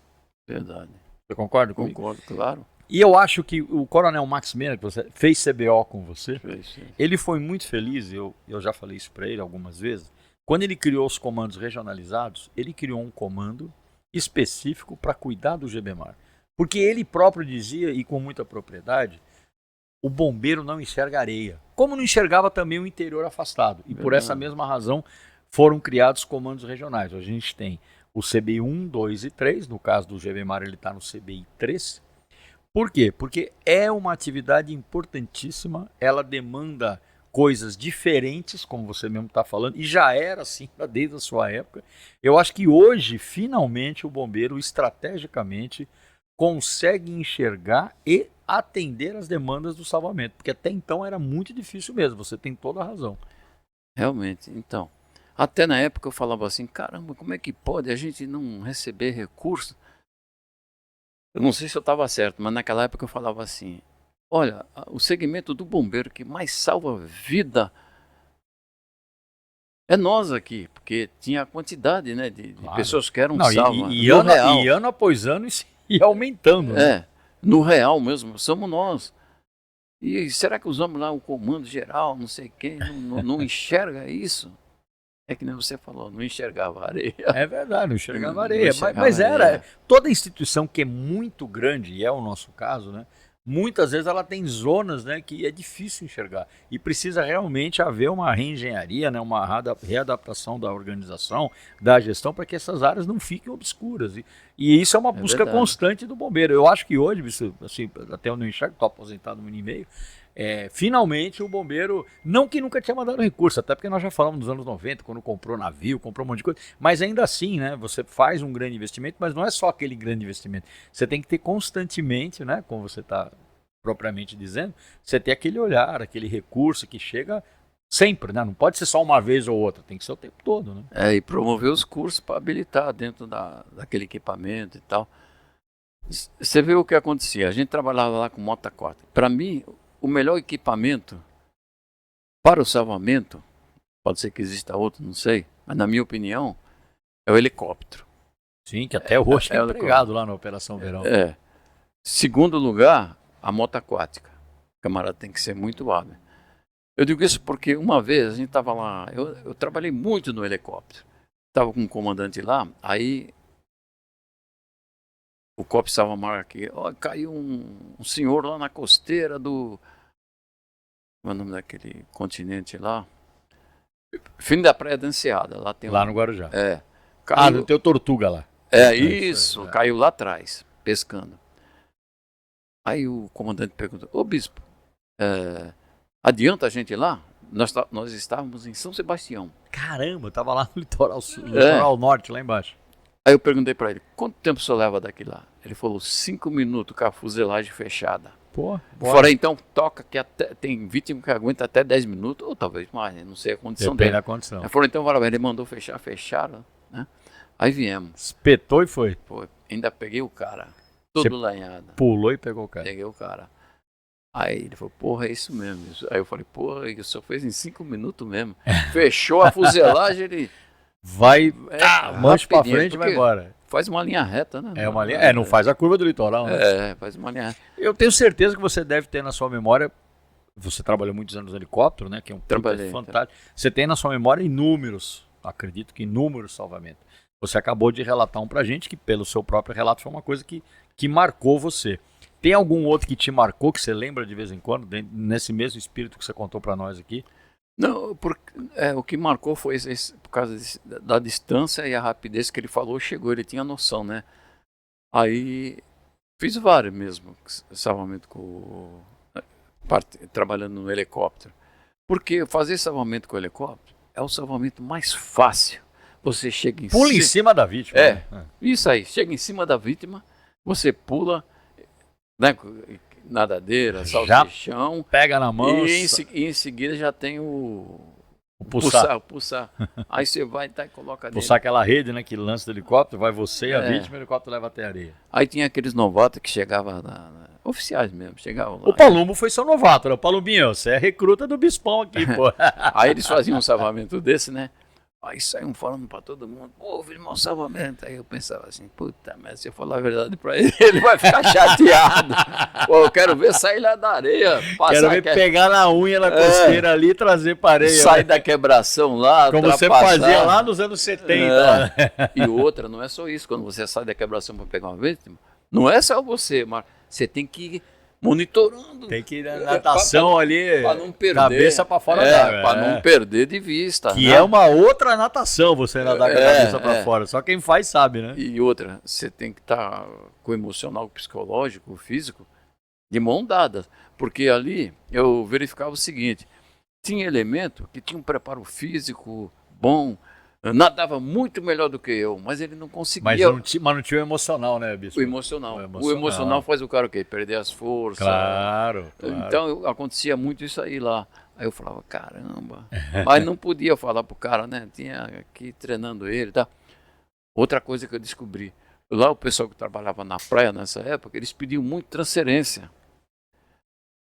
Verdade. Você concorda comigo? Concordo, claro. E eu acho que o Coronel Max Mena, que você fez CBO com você, Sim. ele foi muito feliz, eu já falei isso para ele algumas vezes, quando ele criou os comandos regionalizados, ele criou um comando específico para cuidar do GBMAR. Porque ele próprio dizia, e com muita propriedade, o bombeiro não enxerga areia. Como não enxergava também o interior afastado. E por essa mesma razão foram criados comandos regionais. A gente tem o CBI 1, 2 e 3, no caso do GBMAR ele está no CBI 3. Por quê? Porque é uma atividade importantíssima, ela demanda coisas diferentes, como você mesmo está falando, e já era assim desde a sua época. Eu acho que hoje, finalmente, o bombeiro, estrategicamente, consegue enxergar e atender as demandas do salvamento, porque até então era muito difícil mesmo, você tem toda a razão. Realmente, então. Até na época eu falava assim, caramba, como é que pode a gente não receber recurso? Eu não sei se eu estava certo, mas naquela época eu falava assim, olha, o segmento do bombeiro que mais salva vida é nós aqui, porque tinha a quantidade, né, de pessoas que eram salvas. E ano após ano isso ia aumentando. Né? No real mesmo, somos nós. E será que usamos lá o comando geral, não sei quem, não enxerga isso? É que nem você falou, não enxergava areia. É verdade, não enxergava areia. Mas era, toda instituição que é muito grande, e é o nosso caso, né? Muitas vezes ela tem zonas, né, que é difícil enxergar. E precisa realmente haver uma reengenharia, né, uma readaptação da organização, da gestão, para que essas áreas não fiquem obscuras. E isso é uma busca constante do bombeiro. Eu acho que hoje, assim, até eu não enxergo, estou aposentado 1 ano e meio, finalmente o bombeiro, não que nunca tinha mandado recurso, até porque nós já falamos nos anos 90, quando comprou navio, comprou um monte de coisa, mas ainda assim, né, você faz um grande investimento, mas não é só aquele grande investimento, você tem que ter constantemente, né, como você está propriamente dizendo, você tem aquele olhar, aquele recurso que chega sempre, né, não pode ser só uma vez ou outra, tem que ser o tempo todo, né. E promover os cursos para habilitar dentro daquele equipamento e tal. Você viu o que acontecia, a gente trabalhava lá com Moto 4, para mim, o melhor equipamento para o salvamento, pode ser que exista outro, não sei, mas na minha opinião, é o helicóptero. Sim, que até hoje é empregado lá na Operação Verão. Segundo lugar, a moto aquática. O camarada tem que ser muito hábil. Eu digo isso porque uma vez a gente estava lá, eu trabalhei muito no helicóptero. Estava com um comandante lá, aí o COP Salvamar aqui, caiu um senhor lá na costeira do... Como é o nome daquele continente lá? Fim da Praia da Enseada. Lá no Guarujá. Caiu... tem o Tortuga lá. Isso, caiu lá atrás, pescando. Aí o comandante perguntou, ô bispo, adianta a gente ir lá? Nós estávamos em São Sebastião. Caramba, eu estava lá no litoral norte, lá embaixo. Aí eu perguntei para ele, quanto tempo o senhor leva daqui lá? Ele falou, 5 minutos com a fuselagem fechada. Fora então, toca que tem vítima que aguenta até 10 minutos, ou talvez mais, não sei a condição dele. Depende da condição. Fora então, ele mandou fecharam, né? Aí viemos. Espetou e foi. Ainda peguei o cara, todo lanhado. Pulou e pegou o cara. Peguei o cara. Aí ele falou, porra, é isso mesmo. Aí eu falei, porra, o senhor fez em 5 minutos mesmo. Fechou a fuselagem, ele... Vai, mancha pra frente e vai embora. Faz uma linha reta, né? Não faz a curva do litoral, né? Faz uma linha reta. Eu tenho certeza que você deve ter na sua memória, você trabalhou muitos anos no helicóptero, né? Que é um fantástico. Você tem na sua memória acredito que inúmeros salvamentos. Você acabou de relatar um pra gente que, pelo seu próprio relato, foi uma coisa que marcou você. Tem algum outro que te marcou, que você lembra de vez em quando, nesse mesmo espírito que você contou pra nós aqui? Não, o que marcou foi por causa da distância e a rapidez que ele falou, chegou, ele tinha noção, né? Aí fiz vários mesmo, salvamento trabalhando no helicóptero. Porque fazer salvamento com o helicóptero é o salvamento mais fácil. Você chega pula em cima da vítima. Isso aí, chega em cima da vítima, você pula, né? Nadadeira, salsichão, pega na mão e em seguida já tem Pulsar. Aí você vai e coloca dentro. Pulsar aquela rede, né, que lança do helicóptero, vai você e a vítima, o helicóptero leva até a areia. Aí tinha aqueles novatos que chegavam, oficiais mesmo, chegavam lá. O Palumbo foi seu novato, né? Palumbinho, você é recruta do Bispão aqui, pô. Aí eles faziam um salvamento desse, né? Aí saíam falando pra todo mundo, pô, fiz um salvamento. Aí eu pensava assim, puta, mas se eu falar a verdade pra ele, ele vai ficar chateado. Pô, eu quero ver sair lá da areia. Quero ver pegar na unha na costeira ali e trazer pra areia. Sair da quebração lá, como você fazia lá nos anos 70. E outra, não é só isso. Quando você sai da quebração pra pegar uma vítima, não é só você, mas você tem que ir monitorando. Tem que ir na natação ali, pra não perder, cabeça pra fora d'água. Pra não perder de vista. Que né? é uma outra natação, você nadar com a cabeça pra fora. Só quem faz sabe, né? E outra, você tem que estar com o emocional, o psicológico, o físico, de mão dada. Porque ali eu verificava o seguinte, tinha elemento que tinha um preparo físico bom, nadava muito melhor do que eu, mas ele não conseguia. Mas não tinha o emocional, né, Bispo? O emocional faz o cara o quê? Perder as forças. Claro. Então acontecia muito isso aí lá. Aí eu falava, caramba. Mas não podia falar pro cara, né? Tinha que ir treinando ele e tal. Outra coisa que eu descobri. Lá o pessoal que trabalhava na praia nessa época, eles pediam muito transferência.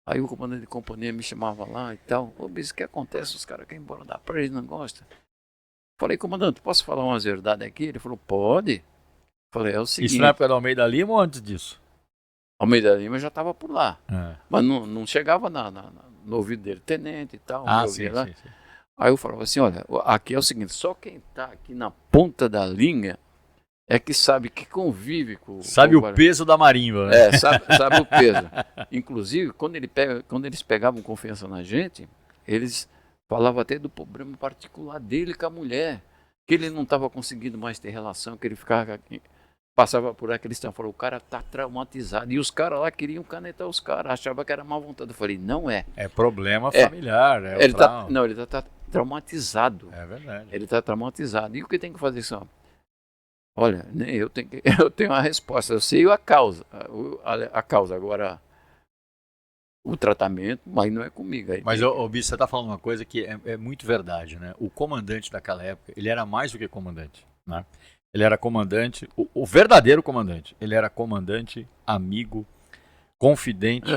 Aí o comandante de companhia me chamava lá e tal. Ô, Bispo, o que acontece? Os caras querem ir embora da praia, eles não gostam. Falei, comandante, posso falar umas verdades aqui? Ele falou, pode. Falei, é o seguinte... Isso na época do Almeida Lima ou antes disso? Almeida Lima já estava por lá. Mas não chegava no ouvido dele, tenente e tal. Sim. Aí eu falava assim, olha, aqui é o seguinte, só quem está aqui na ponta da linha é que sabe que convive com... Sabe o peso da marimba, né? Sabe o peso. Inclusive, quando eles pegavam confiança na gente, eles... Falava até do problema particular dele com a mulher, que ele não estava conseguindo mais ter relação, que ele passava por aquele estão, falou, o cara está traumatizado. E os caras lá queriam canetar os caras, achavam que era má vontade. Eu falei, não é. É problema familiar, né? Ele está traumatizado. É verdade. Ele está traumatizado. E o que tem que fazer só? Olha, nem eu tenho a resposta, eu sei a causa. A causa, agora... O tratamento, mas não é comigo. Aí mas, Bispo, você está falando uma coisa que é muito verdade, né? O comandante daquela época, ele era mais do que comandante, né? Ele era comandante, o verdadeiro comandante. Ele era comandante, amigo, confidente,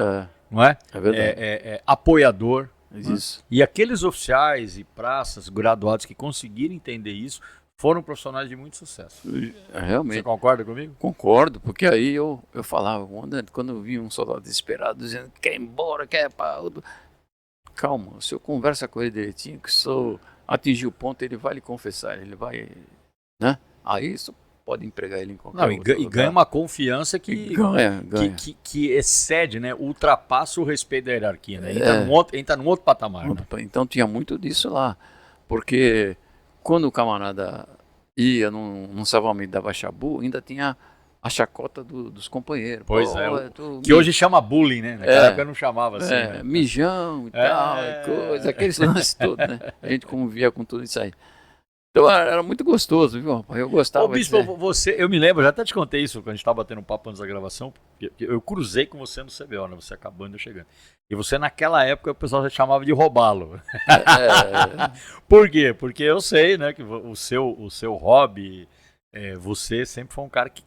não é? É verdade. Apoiador. Isso. Né? E aqueles oficiais e praças graduados que conseguiram entender isso, foram profissionais de muito sucesso. Realmente. Você concorda comigo? Concordo, porque aí eu falava, quando eu vi um soldado desesperado dizendo que quer ir embora, quer para outro. Calma, se eu conversa com ele direitinho, que se eu atingir o ponto, ele vai lhe confessar, ele vai, né? Aí isso pode empregar ele em qualquer lugar. E ganha uma confiança que excede, né? Ultrapassa o respeito da hierarquia, né? Entra num outro patamar. Né? Então tinha muito disso lá, porque quando o camarada ia num salvamento da Baixabu, ainda tinha a chacota dos companheiros. Pois que hoje chama bullying, né? Naquela época não chamava assim. Né? Mijão e tal, coisa, aqueles lances todos, né? A gente convivia com tudo isso aí. Então era muito gostoso, viu, rapaz? Eu gostava. Ô, Bispo, eu me lembro, já até te contei isso quando a gente estava batendo um papo antes da gravação, porque eu cruzei com você no CBO, né? Você acabando, eu chegando. E você, naquela época, o pessoal já chamava de roubá-lo. Por quê? Porque eu sei, né, que o seu hobby, você sempre foi um cara que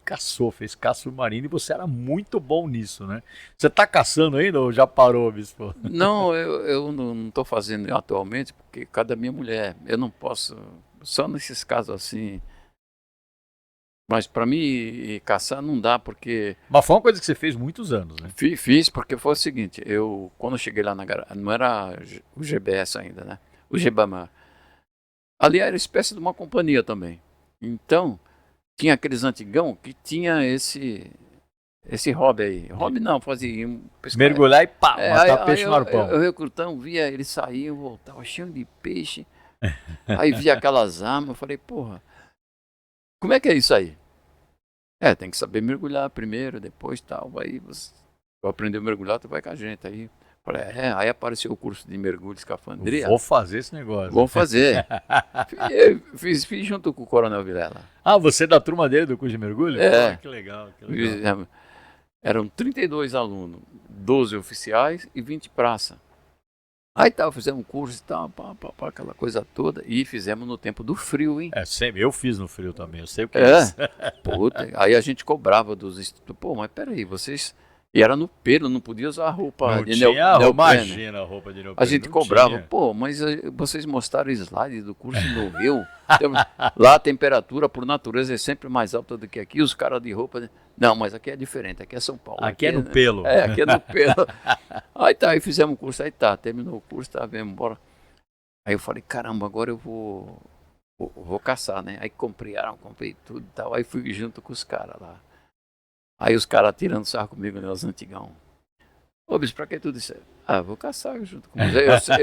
fez caça submarina e você era muito bom nisso, né? Você tá caçando ainda ou já parou, Bispo? Não, eu não estou fazendo atualmente, porque cada minha mulher, eu não posso, só nesses casos assim. Mas para mim caçar não dá, porque... Mas foi uma coisa que você fez muitos anos, né? Fiz, porque foi o seguinte, quando eu cheguei lá não era o GBS ainda, né? O GBAMAR. Ali era espécie de uma companhia também. Então, tinha aqueles antigão que tinha esse hobby aí. Hobby não, fazia... Mergulhar e pá, matar peixe no arpão. Eu recrutão, via eles saíam, voltavam cheio de peixe. Aí via aquelas armas, eu falei, porra, como é que é isso aí? Tem que saber mergulhar primeiro, depois tal. Aí você aprendeu a mergulhar, tu vai com a gente. Aí, falei, aí apareceu o curso de mergulho de escafandria. Vou fazer esse negócio. Vou fazer. Fiz junto com o Coronel Vilela. Ah, você é da turma dele do curso de mergulho? É. Que legal. Eram 32 alunos, 12 oficiais e 20 praça. Aí tal, fizemos um curso e tal, aquela coisa toda. E fizemos no tempo do frio, hein? Sempre, eu fiz no frio também, eu sei o que É, isso. puta. Aí a gente cobrava dos institutos. Pô, mas peraí, vocês... E era no pelo, não podia usar roupa Não de tinha, neoprene. imagina a roupa de neoprene. A gente não cobrava, tinha. pô, mas vocês mostraram slide do curso no Rio. Lá a temperatura, por natureza, é sempre mais alta do que aqui. Os caras de roupa... Não, mas aqui é diferente, aqui é São Paulo. Aqui é no pelo. É, aqui é no pelo. Aí tá, aí fizemos o curso, aí tá, terminou o curso, tá, viemos embora. Aí eu falei, caramba, agora eu vou caçar, né? Aí comprei arma, comprei tudo e tal. Aí fui junto com os caras lá. Aí os caras tirando sarro comigo, né, os antigão. Ô, bicho, pra que tudo isso aí? Ah, vou caçar junto com você.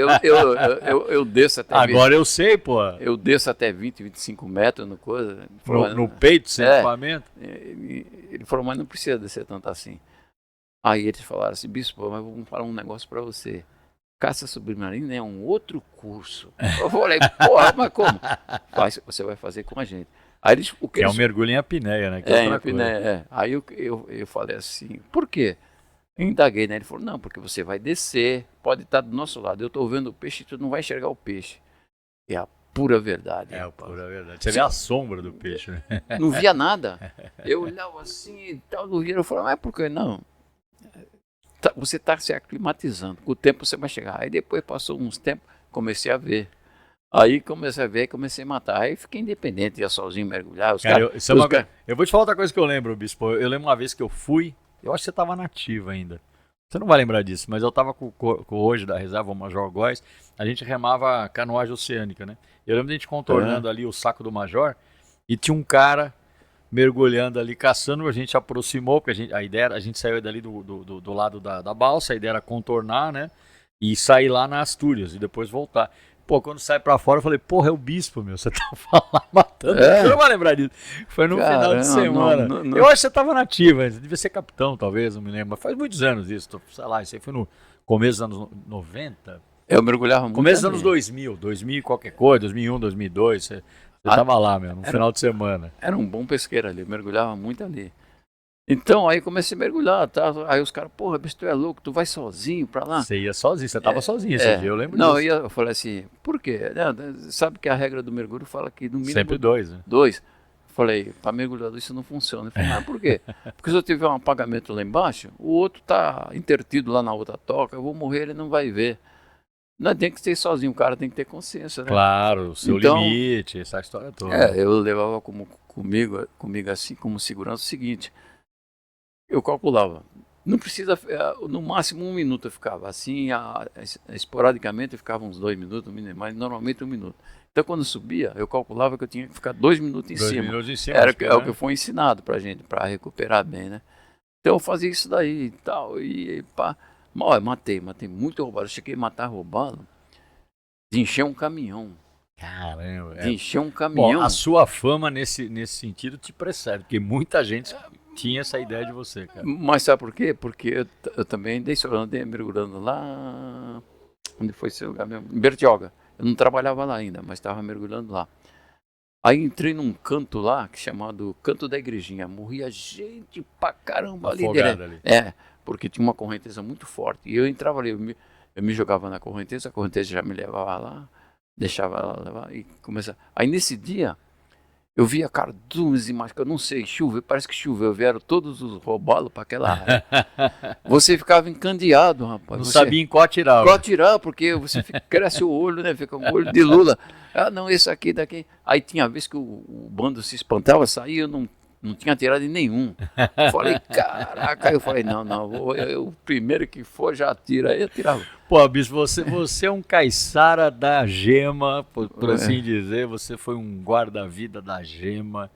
Eu desço até Agora eu sei, pô. Eu desço até 20, 25 metros no coisa. No peito, sem equipamento. Ele falou, mas não precisa descer tanto assim. Aí eles falaram assim, bispo, mas vamos falar um negócio pra você. Caça submarina é um outro curso. Eu falei, porra, mas como? Você vai fazer com a gente. Aí eles, Que é um mergulho em apneia, né? Que em apneia, é. Aí eu falei assim, por quê? Eu indaguei, né? Ele falou, não, porque você vai descer, pode estar do nosso lado. Eu estou vendo o peixe e tu não vai enxergar o peixe. É a pura verdade. É a pura verdade. Você vê a sombra do peixe, né? Não via nada. Eu olhava assim e tal, não via. Eu falava, mas por que não? Você está se aclimatizando. Com o tempo você vai chegar. Aí depois passou uns tempos, comecei a ver. Aí comecei a ver, comecei a matar. Aí fiquei independente, ia sozinho mergulhar. Eu vou te falar outra coisa que eu lembro, Bispo. Eu lembro uma vez que eu fui, eu acho que você estava nativo ainda. Você não vai lembrar disso, mas eu estava com hoje da reserva, o Major Góes, a gente remava canoagem oceânica, né? Eu lembro de a gente contornando ali o saco do Major e tinha um cara mergulhando ali, caçando, a gente aproximou, porque a ideia era, a gente saiu dali do lado da balsa, a ideia era contornar, né? E sair lá na Astúrias e depois voltar. Pô, quando sai pra fora, eu falei, porra, é o bispo, meu. Você tava lá matando. Você não vai lembrar disso. Foi no final de semana. Não. Eu acho que você tava nativa, você devia ser capitão, talvez, não me lembro. Mas faz muitos anos isso. Sei lá, isso aí foi no começo dos anos 90. Eu mergulhava muito. Começo dos anos 2000 e qualquer coisa, 2001, 2002. Você tava lá, meu, no final de semana. Era um bom pesqueiro ali, eu mergulhava muito ali. Então, aí comecei a mergulhar, tá? Aí os caras, porra, bicho, tu é louco, tu vai sozinho pra lá? Você ia sozinho, você tava sozinho esse dia, eu lembro disso. Não, eu falei assim, por quê? Sabe que a regra do mergulho fala que no mínimo... Sempre dois, né? Dois. Falei, para mergulhador isso não funciona. Eu falei, mas por quê? Porque se eu tiver um apagamento lá embaixo, o outro tá intertido lá na outra toca, eu vou morrer, ele não vai ver. Não tem que ser sozinho, o cara tem que ter consciência, né? Claro, o seu limite, essa história toda. Eu levava comigo assim, como segurança, o seguinte... Eu calculava, não precisa, no máximo 1 minuto eu ficava, assim, esporadicamente eu ficava uns 2 minutos, mas normalmente 1 minuto. Então quando subia, eu calculava que eu tinha que ficar 2 minutos em cima. 2 minutos em cima. É o que foi ensinado pra gente, pra recuperar bem, né? Então eu fazia isso daí e tal, e pá. Mas, matei muito roubado, eu cheguei a matar roubado, de encher um caminhão. Caramba. De encher um caminhão. Bom, a sua fama nesse sentido te precede, porque muita gente tinha essa ideia de você, cara. Mas sabe por quê? Porque eu também andei mergulhando lá, onde foi seu lugar mesmo? Em Bertioga. Eu não trabalhava lá ainda, mas estava mergulhando lá. Aí entrei num canto lá, chamado Canto da Igrejinha. Morria gente pra caramba ali. Ali. Porque tinha uma correnteza muito forte. E eu entrava ali, eu me jogava na correnteza, a correnteza já me levava lá, deixava ela levar e começava. Aí nesse dia, eu via cardumes e mais, que eu não sei, parece que choveu, vieram todos os robalos para aquela área. Você ficava encandeado, rapaz. Não sabia em qual atirar. Qual atirar, porque você cresce o olho, né? Fica um olho de Lula. Ah, não, esse aqui, daqui. Aí tinha vez que o bando se espantava, saía, eu não tinha atirado em nenhum. Falei, caraca, eu falei, não, o primeiro que for já atira, aí atirava. Pô, Bispo, você é um caiçara da gema, por assim dizer, você foi um guarda-vida da gema.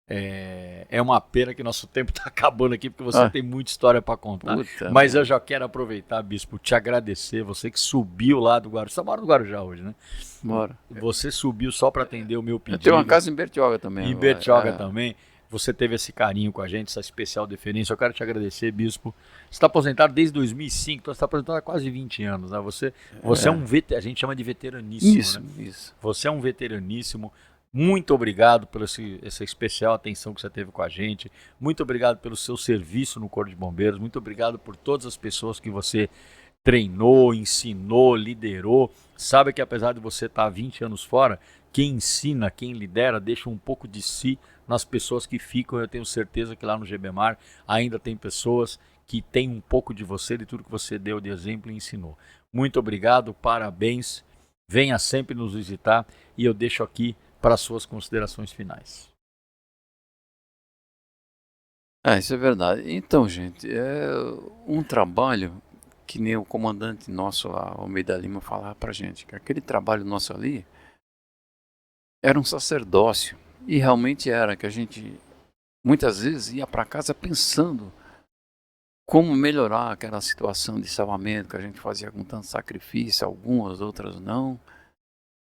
É uma pena que nosso tempo está acabando aqui, porque você tem muita história para contar. Mas eu já quero aproveitar, Bispo, te agradecer, você que subiu lá do Guarujá. Você mora no Guarujá hoje, né? Mora. Você subiu só para atender o meu pedido. Eu tenho uma casa em Bertioga também. Em Bertioga também. Você teve esse carinho com a gente, essa especial deferência. Eu quero te agradecer, Bispo. Você está aposentado desde 2005, então você está aposentado há quase 20 anos. Né? Você é um a gente chama de veteraníssimo. Isso. Você é um veteraníssimo. Muito obrigado por essa especial atenção que você teve com a gente. Muito obrigado pelo seu serviço no Corpo de Bombeiros. Muito obrigado por todas as pessoas que você treinou, ensinou, liderou. Sabe que apesar de você estar há 20 anos fora, quem ensina, quem lidera, deixa um pouco de si nas pessoas que ficam. Eu tenho certeza que lá no GBMAR ainda tem pessoas que têm um pouco de você, de tudo que você deu de exemplo e ensinou. Muito obrigado, parabéns, venha sempre nos visitar e eu deixo aqui para as suas considerações finais. Isso é verdade. Então, gente, é um trabalho que nem o comandante nosso lá, Almeida Lima, falava pra gente, que aquele trabalho nosso ali era um sacerdócio. E realmente era, que a gente muitas vezes ia para casa pensando como melhorar aquela situação de salvamento que a gente fazia com tanto sacrifício, algumas, outras não.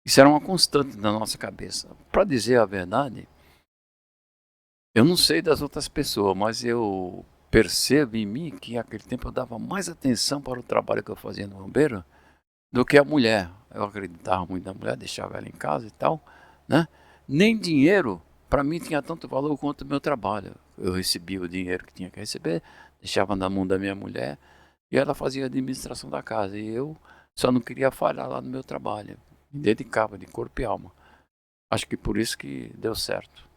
Isso era uma constante na nossa cabeça. Para dizer a verdade, eu não sei das outras pessoas, mas eu percebo em mim que naquele tempo eu dava mais atenção para o trabalho que eu fazia no bombeiro do que a mulher. Eu acreditava muito na mulher, deixava ela em casa e tal, né? Nem dinheiro para mim tinha tanto valor quanto o meu trabalho. Eu recebia o dinheiro que tinha que receber, deixava na mão da minha mulher e ela fazia a administração da casa. E eu só não queria falhar lá no meu trabalho. Me dedicava de corpo e alma. Acho que por isso que deu certo.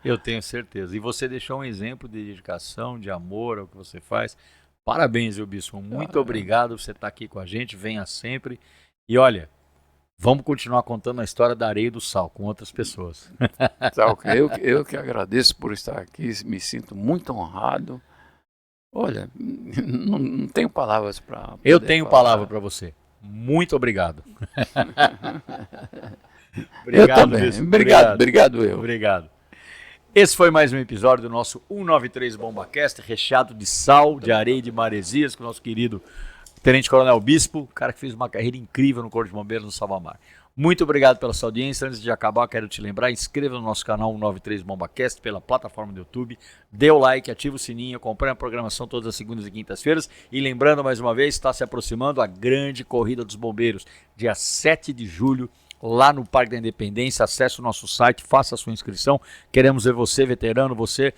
Eu tenho certeza. E você deixou um exemplo de dedicação, de amor ao que você faz. Parabéns, viu, Bispo? Muito obrigado por você estar aqui com a gente. Venha sempre. E olha, vamos continuar contando a história da areia e do sal com outras pessoas. Eu que agradeço por estar aqui. Me sinto muito honrado. Olha, não tenho palavras para... Eu tenho palavra para você. Muito obrigado. Eu também. Obrigado. Obrigado. Esse foi mais um episódio do nosso 193 BombaCast, recheado de sal, de areia e de maresias, com o nosso querido Tenente Coronel Bispo, cara que fez uma carreira incrível no Corpo de Bombeiros no Salvamar. Muito obrigado pela sua audiência. Antes de acabar, quero te lembrar, inscreva no nosso canal 193 BombaCast pela plataforma do YouTube, dê o like, ativa o sininho, acompanhe a programação todas as segundas e quintas-feiras. E lembrando, mais uma vez, está se aproximando a grande Corrida dos Bombeiros, dia 7 de julho, lá no Parque da Independência. Acesse o nosso site, faça a sua inscrição. Queremos ver você, veterano, você,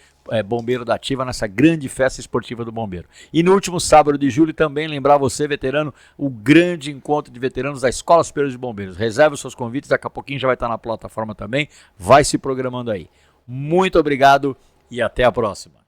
bombeiro da ativa, nessa grande festa esportiva do bombeiro. E no último sábado de julho também lembrar você, veterano, o grande encontro de veteranos da Escola Superior de Bombeiros. Reserve os seus convites, daqui a pouquinho já vai estar na plataforma também. Vai se programando aí. Muito obrigado e até a próxima.